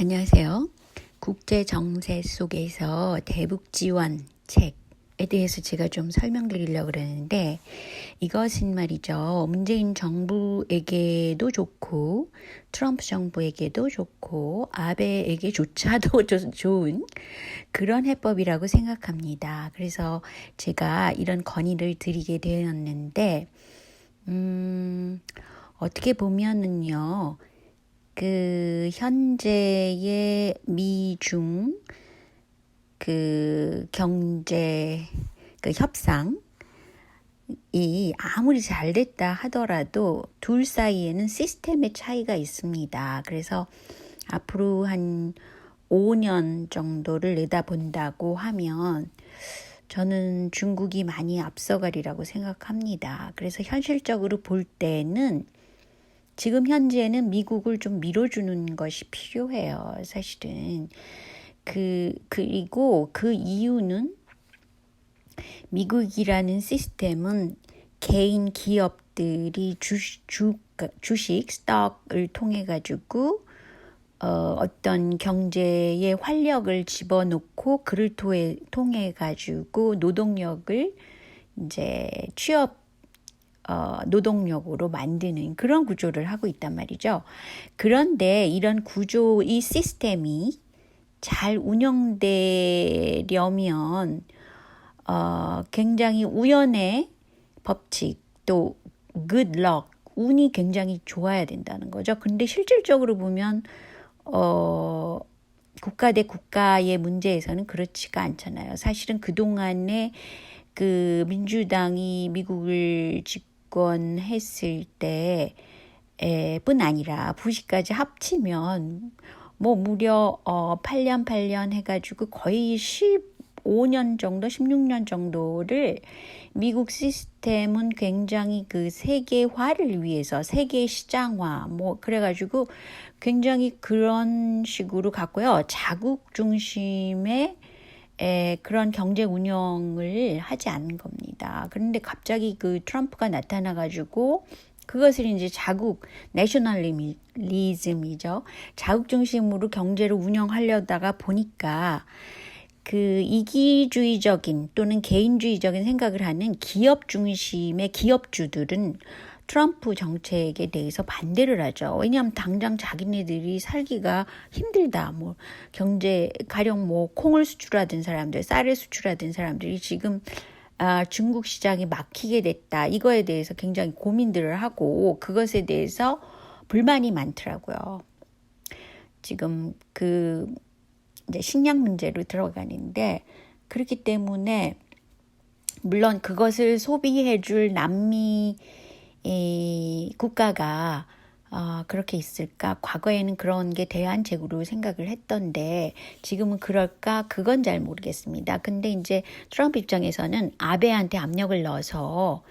안녕하세요. 국제 정세 속에서 대북 지원 책에 대해서 제가 좀 설명드리려고 그러는데, 이것은 말이죠. 문재인 정부에게도 좋고 트럼프 정부에게도 좋고 아베에게조차도 좋은 그런 해법이라고 생각합니다. 그래서 제가 이런 건의를 드리게 되었는데, 어떻게 보면은요, 그 현재의 미중 그 경제 그 협상이 아무리 잘 됐다 하더라도 둘 사이에는 시스템의 차이가 있습니다. 그래서 앞으로 한 5년 정도를 내다본다고 하면 저는 중국이 많이 앞서가리라고 생각합니다. 그래서 현실적으로 볼 때는 지금 현재는 미국을 좀 밀어주는 것이 필요해요. 사실은. 그리고 그 이유는 미국이라는 시스템은 개인 기업들이 주식, 스톡을 통해 가지고 어떤 경제에 활력을 집어넣고 그를 통해 가지고 노동력을 이제 노동력으로 만드는 그런 구조를 하고 있단 말이죠. 그런데 이런 구조, 이 시스템이 잘 운영되려면 굉장히 우연의 법칙, 또 good luck, 운이 굉장히 좋아야 된다는 거죠. 근데 실질적으로 보면 국가 대 국가의 문제에서는 그렇지가 않잖아요. 사실은 그동안에 그 민주당이 미국을 집권했을 때뿐 아니라 부시까지 합치면 뭐 무려 8년 해가지고 거의 15년 정도, 16년 정도를 미국 시스템은 굉장히 그 세계화를 위해서 세계 시장화 뭐 그래가지고 굉장히 그런 식으로 갔고요. 자국 중심의 그런 경제 운영을 하지 않은 겁니다. 그런데 갑자기 그 트럼프가 나타나가지고 그것을 이제 자국, 내셔널리즘이죠. 자국 중심으로 경제를 운영하려다가 보니까 그 이기주의적인 또는 개인주의적인 생각을 하는 기업 중심의 기업주들은 트럼프 정책에 대해서 반대를 하죠. 왜냐하면 당장 자기네들이 살기가 힘들다. 뭐 경제 가령 뭐 콩을 수출하던 사람들, 쌀을 수출하던 사람들이 지금 중국 시장이 막히게 됐다. 이거에 대해서 굉장히 고민들을 하고 그것에 대해서 불만이 많더라고요. 지금 그 이제 식량 문제로 들어가는데 그렇기 때문에 물론 그것을 소비해줄 남미 국가가 그렇게 있을까? 과거에는 그런 게 대안책으로 생각을 했던데 지금은 그럴까? 그건 잘 모르겠습니다. 근데 이제 트럼프 입장에서는 아베한테 압력을 넣어서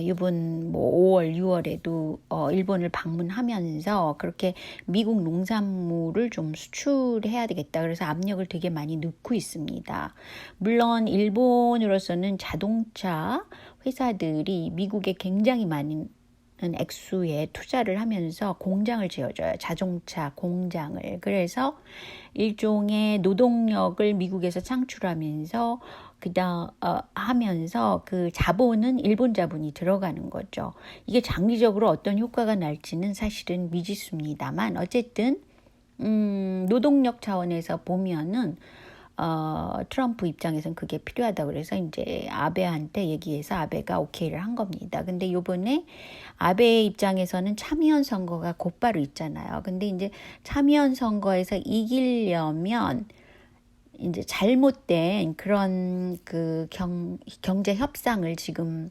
이번 뭐 5월, 6월에도 일본을 방문하면서 그렇게 미국 농산물을 좀 수출해야 되겠다. 그래서 압력을 되게 많이 넣고 있습니다. 물론 일본으로서는 자동차 회사들이 미국에 굉장히 많은 액수에 투자를 하면서 공장을 지어줘요. 자동차 공장을. 그래서 일종의 노동력을 미국에서 창출하면서 하면서 그 자본은 일본 자본이 들어가는 거죠. 이게 장기적으로 어떤 효과가 날지는 사실은 미지수입니다만 어쨌든 노동력 차원에서 보면은 트럼프 입장에서는 그게 필요하다고 그래서 이제 아베한테 얘기해서 아베가 오케이를 한 겁니다. 근데 요번에 아베 입장에서는 참의원 선거가 곧바로 있잖아요. 근데 이제 참의원 선거에서 이기려면 이제 잘못된 그런 그 경제 협상을 지금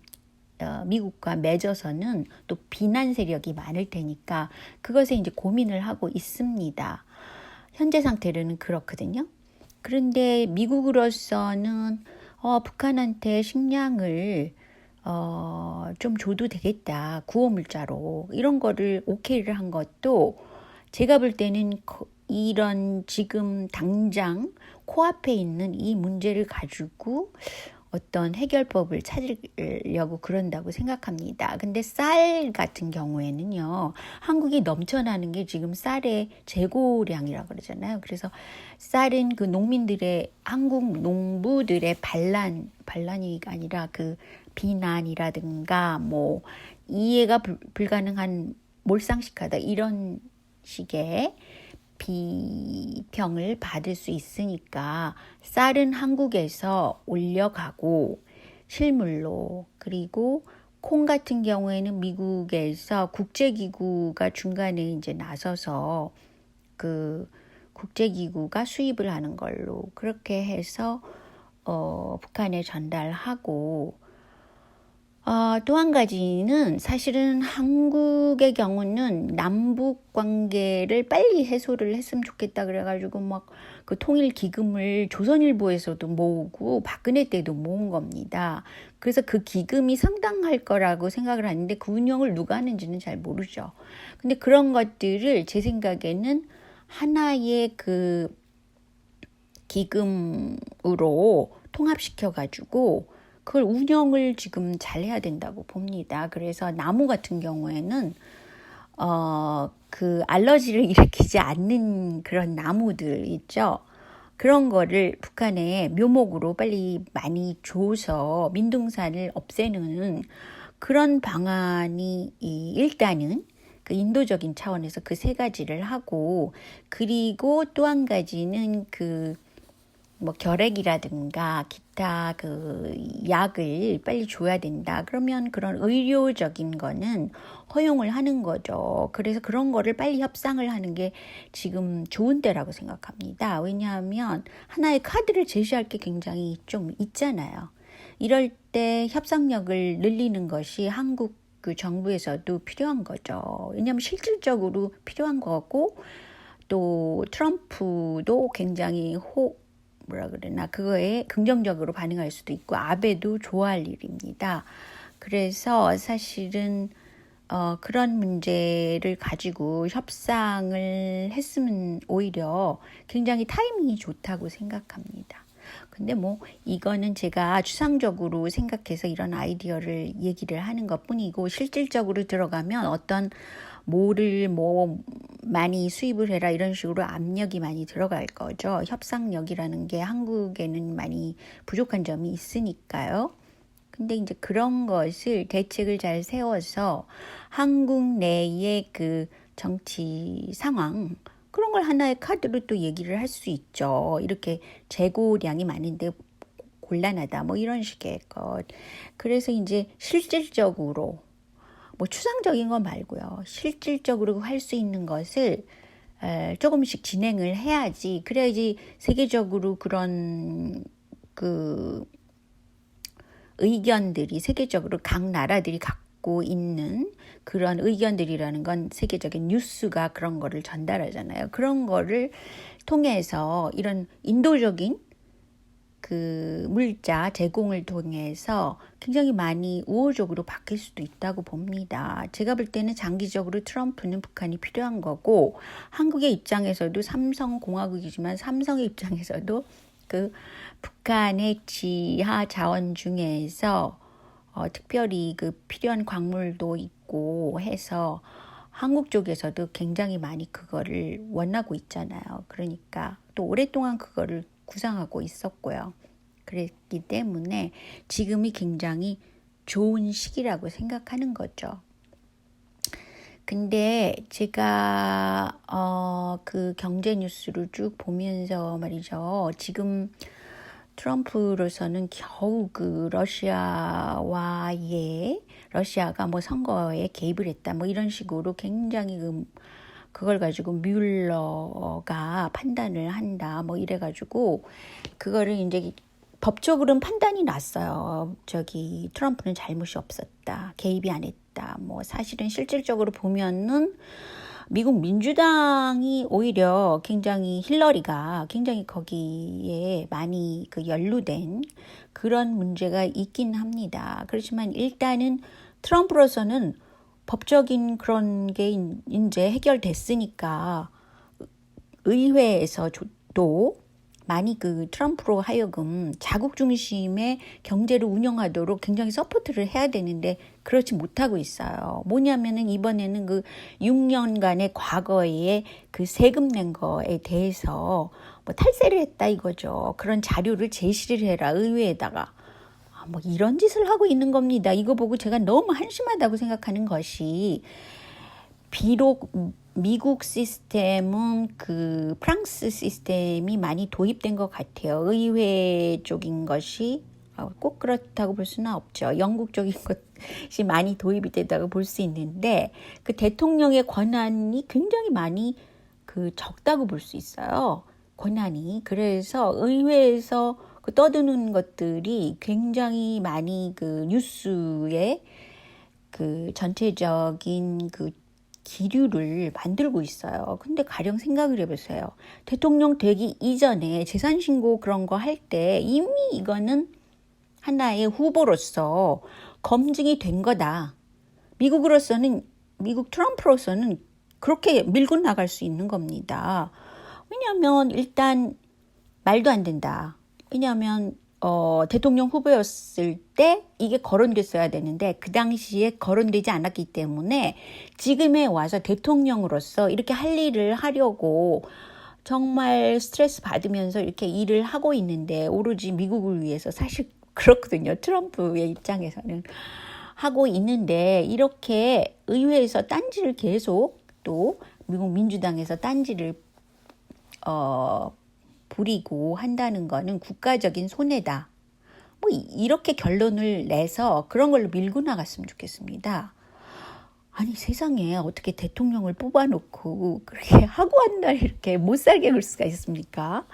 미국과 맺어서는 또 비난 세력이 많을 테니까 그것에 이제 고민을 하고 있습니다. 현재 상태로는 그렇거든요. 그런데 미국으로서는 북한한테 식량을 좀 줘도 되겠다. 구호물자로 이런 거를 오케이를 한 것도 제가 볼 때는 이런 지금 당장 코앞에 있는 이 문제를 가지고 어떤 해결법을 찾으려고 그런다고 생각합니다. 근데 쌀 같은 경우에는요, 한국이 넘쳐나는 게 지금 쌀의 재고량이라고 그러잖아요. 그래서 쌀은 그 농민들의, 한국 농부들의 반란이 아니라 그 비난이라든가 뭐 이해가 불가능한 몰상식하다 이런 식의 비평을 받을 수 있으니까 쌀은 한국에서 올려가고 실물로, 그리고 콩 같은 경우에는 미국에서 국제기구가 중간에 이제 나서서 그 국제기구가 수입을 하는 걸로 그렇게 해서 북한에 전달하고, 또 한 가지는 사실은 한국의 경우는 남북 관계를 빨리 해소를 했으면 좋겠다 그래가지고 막 그 통일 기금을 조선일보에서도 모으고 박근혜 때도 모은 겁니다. 그래서 그 기금이 상당할 거라고 생각을 하는데 그 운영을 누가 하는지는 잘 모르죠. 근데 그런 것들을 제 생각에는 하나의 그 기금으로 통합시켜가지고 그걸 운영을 지금 잘 해야 된다고 봅니다. 그래서 나무 같은 경우에는 그 알러지를 일으키지 않는 그런 나무들 있죠. 그런 거를 북한에 묘목으로 빨리 많이 줘서 민둥산을 없애는 그런 방안이 일단은 그 인도적인 차원에서 그 세 가지를 하고, 그리고 또 한 가지는 그 뭐 결핵이라든가 기타 그 약을 빨리 줘야 된다. 그러면 그런 의료적인 거는 허용을 하는 거죠. 그래서 그런 거를 빨리 협상을 하는 게 지금 좋은 때라고 생각합니다. 왜냐하면 하나의 카드를 제시할 게 굉장히 좀 있잖아요. 이럴 때 협상력을 늘리는 것이 한국 그 정부에서도 필요한 거죠. 왜냐하면 실질적으로 필요한 거고, 또 트럼프도 굉장히 그거에 긍정적으로 반응할 수도 있고 아베도 좋아할 일입니다. 그래서 사실은 그런 문제를 가지고 협상을 했으면 오히려 굉장히 타이밍이 좋다고 생각합니다. 근데 뭐 이거는 제가 추상적으로 생각해서 이런 아이디어를 얘기를 하는 것뿐이고, 실질적으로 들어가면 어떤 뭐를 많이 수입을 해라 이런 식으로 압력이 많이 들어갈 거죠. 협상력이라는 게 한국에는 많이 부족한 점이 있으니까요. 근데 이제 그런 것을 대책을 잘 세워서 한국 내의 그 정치 상황, 그런 걸 하나의 카드로 또 얘기를 할 수 있죠. 이렇게 재고량이 많은데 곤란하다 뭐 이런 식의 것. 그래서 이제 실질적으로 뭐 추상적인 거 말고요, 실질적으로 할 수 있는 것을 조금씩 진행을 해야지, 그래야지 세계적으로 그런 그 의견들이 세계적으로 각 나라들이 갖고 있는 그런 의견들이라는 건 세계적인 뉴스가 그런 거를 전달하잖아요. 그런 거를 통해서 이런 인도적인 그 물자 제공을 통해서 굉장히 많이 우호적으로 바뀔 수도 있다고 봅니다. 제가 볼 때는 장기적으로 트럼프는 북한이 필요한 거고, 한국의 입장에서도 삼성공화국이지만 삼성의 입장에서도 그 북한의 지하 자원 중에서 특별히 그 필요한 광물도 있고 해서 한국 쪽에서도 굉장히 많이 그거를 원하고 있잖아요. 그러니까 또 오랫동안 그거를 구상하고 있었고요. 그랬기 때문에 지금이 굉장히 좋은 시기라고 생각하는 거죠. 근데 제가 그 경제 뉴스를 쭉 보면서 말이죠, 지금 트럼프로서는 겨우 그 러시아가 뭐 선거에 개입을 했다 뭐 이런 식으로 굉장히 그걸 가지고 뮬러가 판단을 한다 뭐 이래가지고 그거를 이제 법적으로는 판단이 났어요. 트럼프는 잘못이 없었다, 개입이 안 했다. 뭐 사실은 실질적으로 보면은 미국 민주당이 오히려 굉장히 힐러리가 굉장히 거기에 많이 그 연루된 그런 문제가 있긴 합니다. 그렇지만 일단은 트럼프로서는 법적인 그런 게 이제 해결됐으니까 의회에서도 많이 그 트럼프로 하여금 자국 중심의 경제를 운영하도록 굉장히 서포트를 해야 되는데 그렇지 못하고 있어요. 뭐냐면은 이번에는 그 6년간의 과거에 그 세금 낸 거에 대해서 뭐 탈세를 했다 이거죠. 그런 자료를 제시를 해라 의회에다가. 뭐 이런 짓을 하고 있는 겁니다. 이거 보고 제가 너무 한심하다고 생각하는 것이 비록 미국 시스템은 그 프랑스 시스템이 많이 도입된 것 같아요. 의회 쪽인 것이 꼭 그렇다고 볼 수는 없죠. 영국 쪽인 것이 많이 도입이 되다고 볼 수 있는데 그 대통령의 권한이 굉장히 많이 그 적다고 볼 수 있어요. 권한이. 그래서 의회에서 그 떠드는 것들이 굉장히 많이 그 뉴스에 그 전체적인 그 기류를 만들고 있어요. 근데 가령 생각을 해보세요. 대통령 되기 이전에 재산신고 그런 거 할 때 이미 이거는 하나의 후보로서 검증이 된 거다. 미국으로서는, 미국 트럼프로서는 그렇게 밀고 나갈 수 있는 겁니다. 왜냐하면 일단 말도 안 된다. 왜냐하면 대통령 후보였을 때 이게 거론됐어야 되는데 그 당시에 거론되지 않았기 때문에 지금에 와서 대통령으로서 이렇게 할 일을 하려고 정말 스트레스 받으면서 이렇게 일을 하고 있는데 오로지 미국을 위해서 사실 그렇거든요. 트럼프의 입장에서는 하고 있는데 이렇게 의회에서 딴지를 계속 또 미국 민주당에서 딴지를 부리고 한다는 거는 국가적인 손해다. 뭐 이렇게 결론을 내서 그런 걸로 밀고 나갔으면 좋겠습니다. 아니 세상에 어떻게 대통령을 뽑아놓고 그렇게 하고 한 날 이렇게 못 살게 굴 수가 있습니까?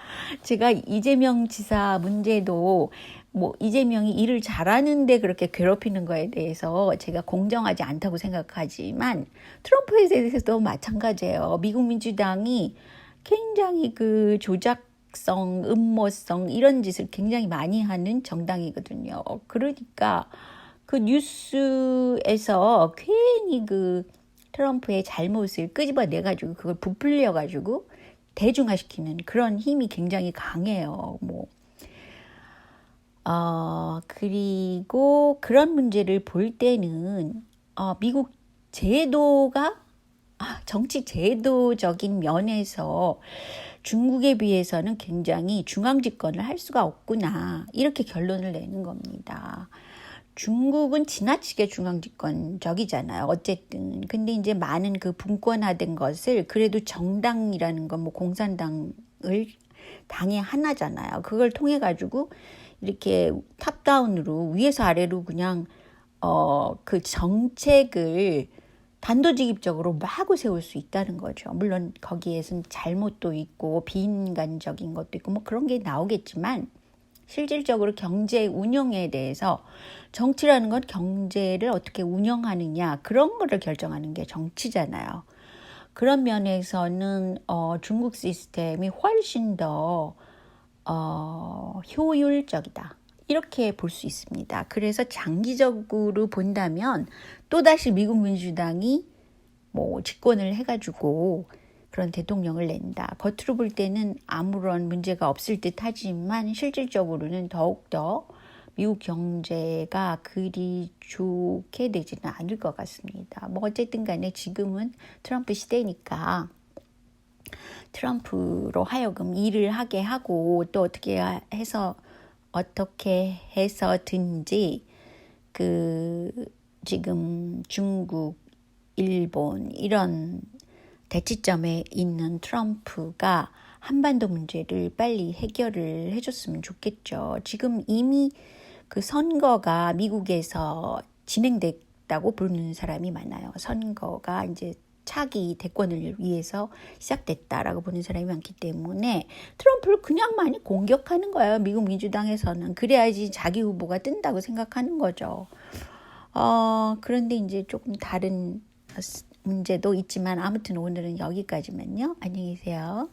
제가 이재명 지사 문제도 뭐 이재명이 일을 잘하는데 그렇게 괴롭히는 거에 대해서 제가 공정하지 않다고 생각하지만 트럼프에 대해서도 마찬가지예요. 미국 민주당이 굉장히 그 조작성, 음모성 이런 짓을 굉장히 많이 하는 정당이거든요. 그러니까 그 뉴스에서 괜히 그 트럼프의 잘못을 끄집어내가지고 그걸 부풀려가지고 대중화시키는 그런 힘이 굉장히 강해요. 그리고 그런 문제를 볼 때는 미국 제도가 정치 제도적인 면에서 중국에 비해서는 굉장히 중앙 집권을 할 수가 없구나 이렇게 결론을 내는 겁니다. 중국은 지나치게 중앙 집권적이잖아요. 어쨌든 근데 이제 많은 그 분권화된 것을 그래도 정당이라는 건 뭐 공산당을 당의 하나잖아요. 그걸 통해 가지고 이렇게 탑다운으로 위에서 아래로 그냥 그 정책을 단도직입적으로 마구 세울 수 있다는 거죠. 물론 거기에선 잘못도 있고 비인간적인 것도 있고 뭐 그런 게 나오겠지만 실질적으로 경제 운영에 대해서 정치라는 건 경제를 어떻게 운영하느냐 그런 거를 결정하는 게 정치잖아요. 그런 면에서는 중국 시스템이 훨씬 더 효율적이다. 이렇게 볼 수 있습니다. 그래서 장기적으로 본다면 또다시 미국 민주당이 뭐 집권을 해가지고 그런 대통령을 낸다. 겉으로 볼 때는 아무런 문제가 없을 듯 하지만 실질적으로는 더욱더 미국 경제가 그리 좋게 되지는 않을 것 같습니다. 뭐 어쨌든 간에 지금은 트럼프 시대니까 트럼프로 하여금 일을 하게 하고 또 어떻게 해서든지 그 지금 중국, 일본 이런 대치점에 있는 트럼프가 한반도 문제를 빨리 해결을 해줬으면 좋겠죠. 지금 이미 그 선거가 미국에서 진행됐다고 보는 사람이 많아요. 선거가 이제 차기 대권을 위해서 시작됐다라고 보는 사람이 많기 때문에 트럼프를 그냥 많이 공격하는 거예요. 미국 민주당에서는. 그래야지 자기 후보가 뜬다고 생각하는 거죠. 그런데 이제 조금 다른 문제도 있지만 아무튼 오늘은 여기까지만요. 안녕히 계세요.